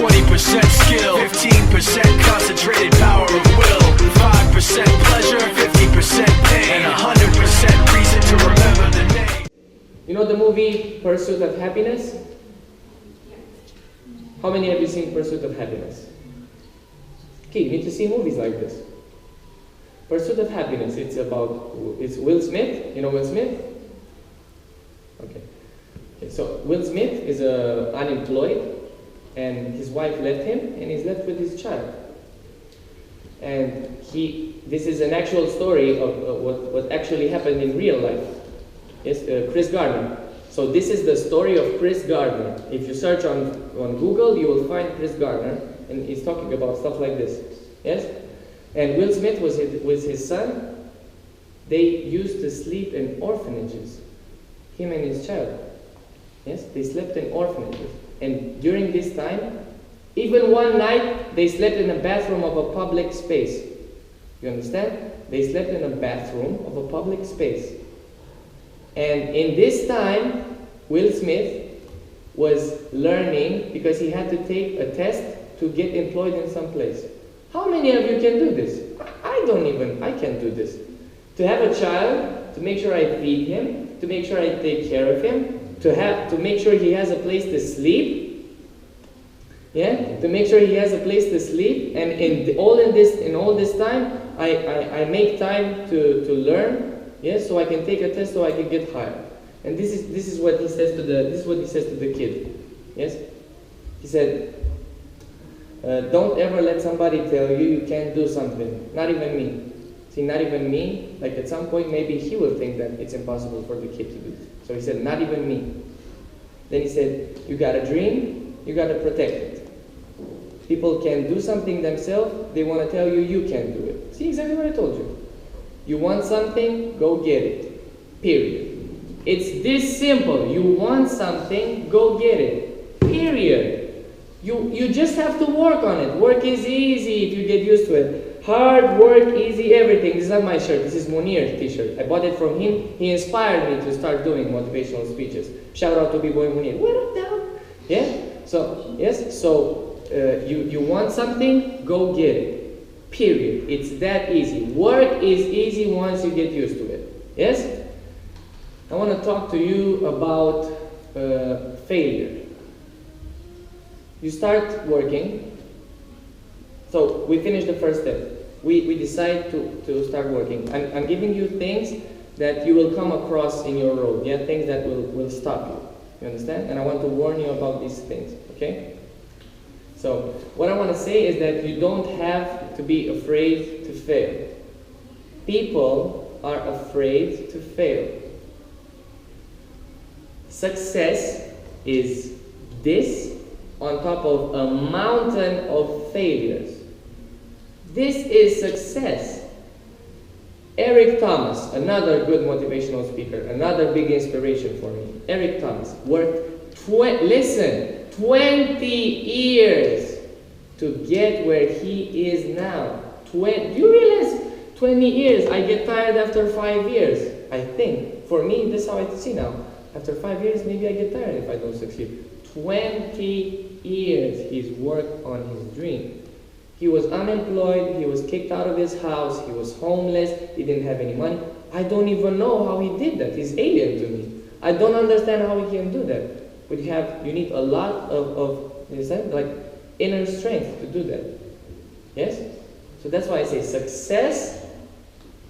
20% skill, 15% concentrated power of will, 5% pleasure, 50% pain, and 100% reason to remember the name. You know the movie Pursuit of Happiness? How many have you seen Pursuit of Happiness? Okay, you need to see movies like this. Pursuit of Happiness, it's Will Smith. You know Will Smith? Okay, so Will Smith is unemployed, and his wife left him, and he's left with his child. And this is an actual story of what actually happened in real life. Yes, Chris Gardner. So this is the story of Chris Gardner. If you search on Google, you will find Chris Gardner, and he's talking about stuff like this. Yes? And Will Smith was with his son. They used to sleep in orphanages, him and his child. Yes? They slept in orphanages. And during this time, even one night, they slept in a bathroom of a public space. You understand? They slept in a bathroom of a public space. And in this time, Will Smith was learning because he had to take a test to get employed in some place. How many of you can do this? I can't do this. To have a child, to make sure I feed him, to make sure I take care of him, to make sure he has a place to sleep. Yeah? To make sure he has a place to sleep, and in all this time, I make time to learn. Yes, so I can take a test, so I can get hired. And this is what he says to the kid. Yes, he said, "Don't ever let somebody tell you can't do something. Not even me. See, not even me. Like at some point, maybe he will think that it's impossible for the kid to do this. So he said, not even me. Then he said, you got a dream, you got to protect it. People can do something themselves. They want to tell you you can't do it. See exactly what I told you. You want something, go get it. Period. It's this simple. You want something, go get it. Period. You just have to work on it. Work is easy if you get used to it. Hard work, easy everything. This is not my shirt. This is Mounir's t-shirt. I bought it from him. He inspired me to start doing motivational speeches. Shout out to BBoy Mounir. What up, dog? Yeah? So, yes? So, you want something, go get it. Period. It's that easy. Work is easy once you get used to it. Yes? I want to talk to you about failure. You start working. So we finish the first step. We decide to start working. I'm giving you things that you will come across in your road. Yeah, things that will stop you. You understand? And I want to warn you about these things. Okay? So, what I want to say is that you don't have to be afraid to fail. People are afraid to fail. Success is this on top of a mountain of failures. This is success. Eric Thomas, another good motivational speaker, another big inspiration for me. Eric Thomas worked 20 years to get where he is now. Do you realize 20 years? I get tired after 5 years. I think. For me, this is how I see now. After 5 years, maybe I get tired if I don't succeed. 20 years he's worked on his dream. He was unemployed, he was kicked out of his house, he was homeless, he didn't have any money. I don't even know how he did that. He's alien to me. I don't understand how he can do that. But you need a lot of like inner strength to do that. Yes? So that's why I say success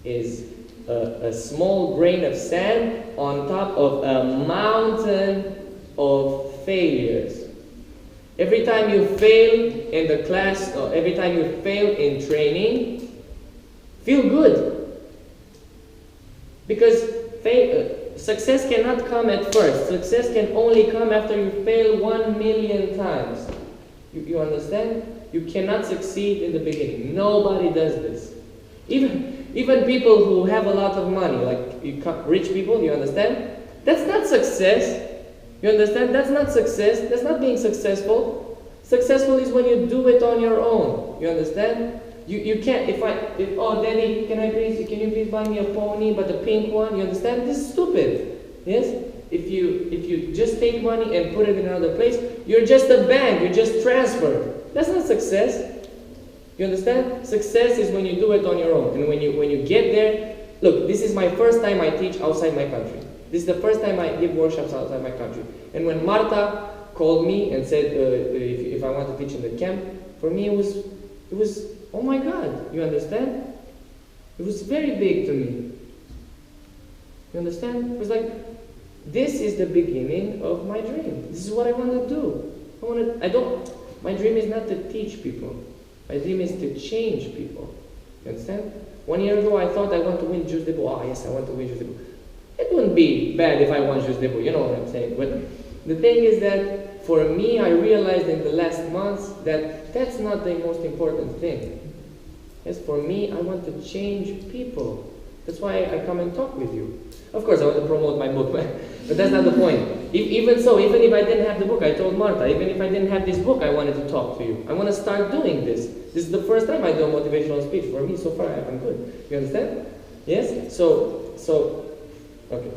is a small grain of sand on top of a mountain of failures. Every time you fail in the class, or every time you fail in training, feel good. Because success cannot come at first. Success can only come after you fail 1,000,000 times. You understand? You cannot succeed in the beginning. Nobody does this. Even people who have a lot of money, like rich people, you understand? That's not success. You understand? That's not success. That's not being successful. Successful is when you do it on your own. You understand? You can't, oh Daddy, can you please buy me a pony, but the pink one? You understand? This is stupid. Yes? if you just take money and put it in another place, you're just a bank, you just transfer. That's not success. You understand? Success is when you do it on your own. And when you get there, look, this is my first time I teach outside my country. This is the first time I give workshops outside my country. And when Marta called me and said if I want to teach in the camp, for me it was, oh my God, you understand? It was very big to me. You understand? It was like, this is the beginning of my dream. This is what I want to do. My dream is not to teach people. My dream is to change people. You understand? 1 year ago, I thought I want to win Jeux de Beau. Oh, yes, I want to win Jeux de Beau. It wouldn't be bad if I won Jeux de Beau. You know what I'm saying? But the thing is that for me, I realized in the last months that that's not the most important thing. Yes, for me, I want to change people. That's why I come and talk with you. Of course, I want to promote my book, but that's not the point. Even if I didn't have the book, I told Marta, even if I didn't have this book, I wanted to talk to you. I want to start doing this. This is the first time I do a motivational speech. For me, so far, I'm good. You understand? Yes? Okay.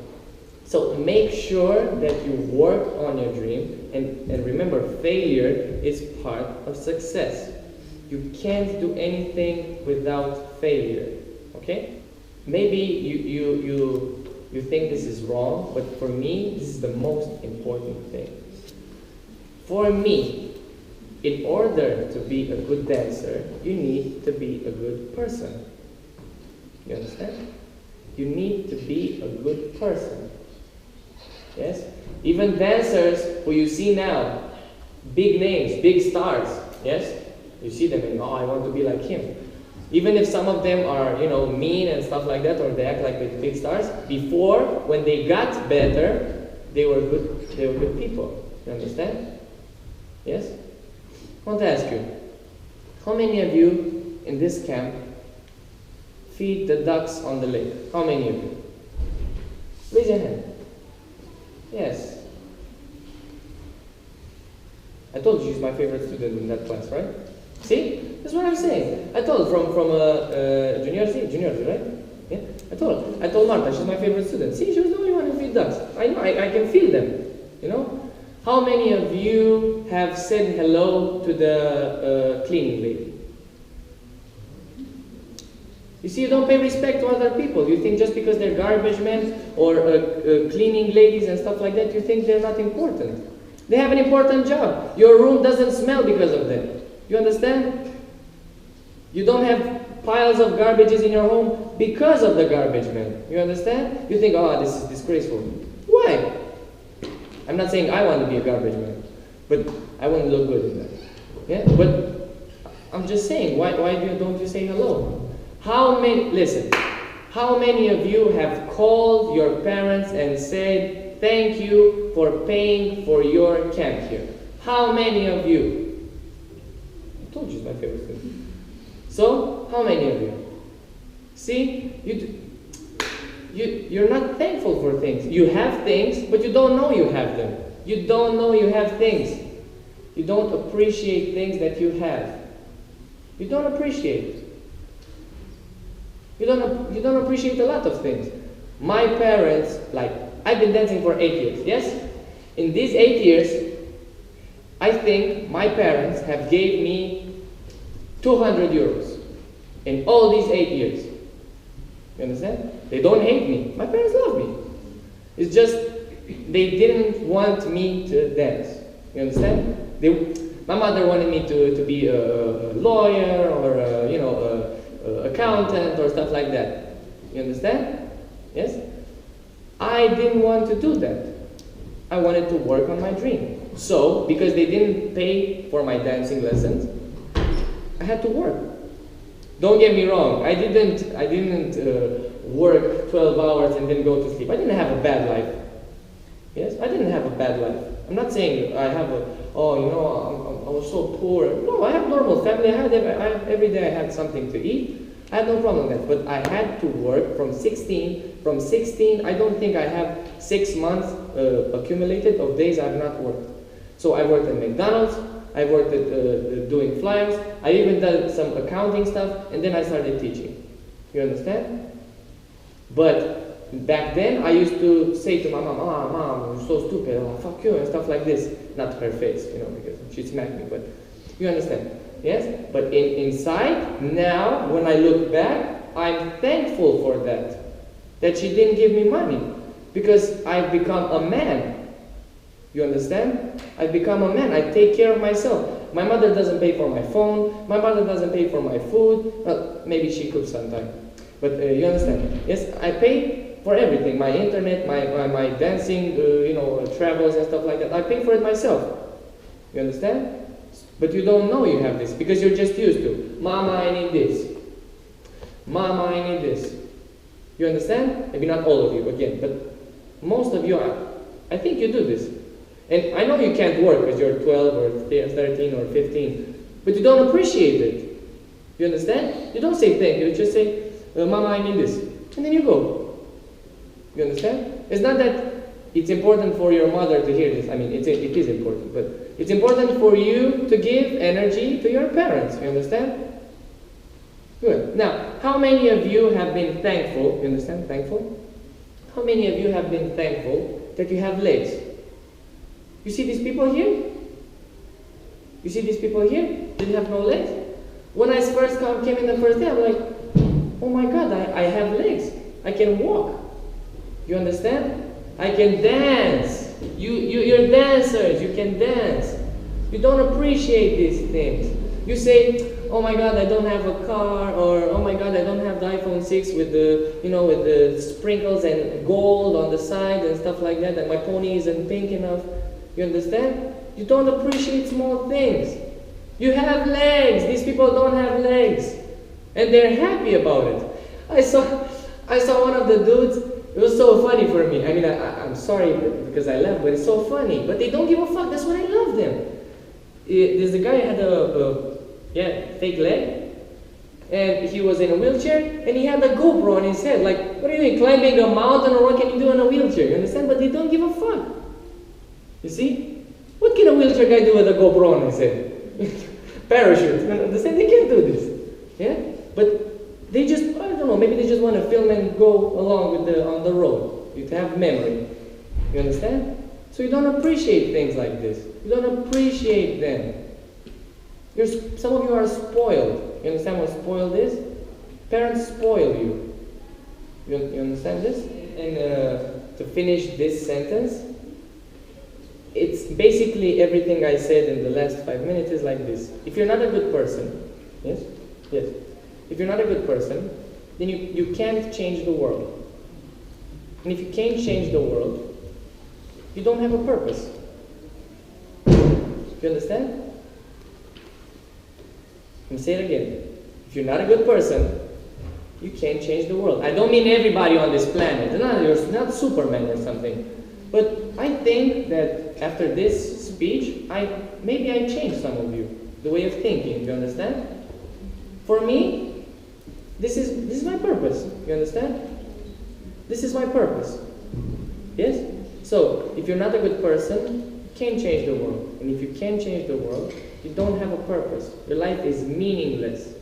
So make sure that you work on your dream, and remember, failure is part of success. You can't do anything without failure. Okay? Maybe you think this is wrong, but for me, this is the most important thing. For me, in order to be a good dancer, you need to be a good person. You understand? You need to be a good person. Yes? Even dancers who you see now, big names, big stars, yes? You see them and, oh, I want to be like him. Even if some of them are, mean and stuff like that, or they act like big stars, before, when they got better, they were good people. You understand? Yes? I want to ask you, how many of you in this camp feed the ducks on the lake? How many of you? Raise your hand. Yes. I told you she's my favorite student in that class, right? See? That's what I'm saying. I told her from junior, right? Yeah? I told Marta, she's my favorite student. See, she was the only one who feeds ducks. I know, I can feel them, How many of you have said hello to the cleaning lady? You see, you don't pay respect to other people. You think just because they're garbage men or cleaning ladies and stuff like that, you think they're not important. They have an important job. Your room doesn't smell because of them. You understand? You don't have piles of garbages in your home because of the garbage men. You understand? You think, oh, this is disgraceful. Why? I'm not saying I want to be a garbage man, but I want to look good in that. Yeah? But I'm just saying, why don't you say hello? How many of you have called your parents and said, thank you for paying for your camp here? How many of you? I told you it's my favorite thing. So, how many of you? See, you're not thankful for things. You have things, but you don't know you have them. You don't know you have things. You don't appreciate things that you have. You don't appreciate. You don't appreciate a lot of things. My parents, I've been dancing for 8 years, yes? In these 8 years, I think my parents have gave me 200 euros in all these 8 years. You understand? They don't hate me. My parents love me. It's just they didn't want me to dance. You understand? My mother wanted me to be a lawyer or a accountant or stuff like that. You understand? Yes? I didn't want to do that. I wanted to work on my dream. So, because they didn't pay for my dancing lessons, I had to work. Don't get me wrong, I didn't work 12 hours and then go to sleep. I didn't have a bad life. Yes, I didn't have a bad life. I'm not saying I have I was so poor. No, I have normal family. Every day I had something to eat. I had no problem with that. But I had to work from 16. From 16, I don't think I have 6 months accumulated of days I've not worked. So I worked at McDonald's. I worked at doing flyers. I even did some accounting stuff, and then I started teaching. You understand? But back then, I used to say to my mom, "Oh, mom, you're so stupid, oh, fuck you," and stuff like this. Not to her face, because she smacked me, but you understand. Yes? But inside, now, when I look back, I'm thankful for that she didn't give me money, because I've become a man. You understand? I've become a man. I take care of myself. My mother doesn't pay for my phone. My mother doesn't pay for my food. Well, maybe she cooks sometimes. But you understand? Yes, I pay for everything. My internet, my dancing, travels and stuff like that. I pay for it myself. You understand? But you don't know you have this because you're just used to. Mama, I need this. Mama, I need this. You understand? Maybe not all of you, again, but most of you are. I think you do this. And I know you can't work because you're 12 or 13 or 15, but you don't appreciate it. You understand? You don't say thank you, you just say, Mama, I need this. And then you go. You understand? It's not that it's important for your mother to hear this. I mean, it is important, but it's important for you to give energy to your parents. You understand? Good. Now, how many of you have been thankful? You understand? Thankful? How many of you have been thankful that you have legs? You see these people here? You see these people here? They have no legs? When I first came in the first day, I'm like, oh my God, I have legs. I can walk. You understand? I can dance. You're dancers. You can dance. You don't appreciate these things. You say, oh my God, I don't have a car, or oh my God, I don't have the iPhone 6 with the sprinkles and gold on the side and stuff like that, and my pony isn't pink enough. You understand? You don't appreciate small things. You have legs. These people don't have legs, and they're happy about it. I saw one of the dudes. It was so funny for me. I mean, I'm sorry because I laughed, but it's so funny. But they don't give a fuck. That's why I love them. There's a guy who had a fake leg, and he was in a wheelchair, and he had a GoPro on his head. Like, what are you doing, climbing a mountain, or what can you do in a wheelchair? You understand? But they don't give a fuck. You see? What can a wheelchair guy do with a GoPro on his head? Parachute. You understand? They can't do this. Yeah? But they just, I don't know, maybe they just want to film and go along with on the road. You have memory. You understand? So you don't appreciate things like this. You don't appreciate them. Some of you are spoiled. You understand what spoiled is? Parents spoil you. You understand this? And to finish this sentence, it's basically everything I said in the last 5 minutes is like this. If you're not a good person, yes? Yes. If you're not a good person, then you can't change the world. And if you can't change the world, you don't have a purpose. You understand? Let me say it again. If you're not a good person, you can't change the world. I don't mean everybody on this planet. You're not Superman or something. But I think that after this speech, maybe I changed some of you, the way of thinking. You understand? For me, this is my purpose. You understand? This is my purpose. Yes? So, if you're not a good person, you can't change the world. And if you can't change the world, you don't have a purpose. Your life is meaningless.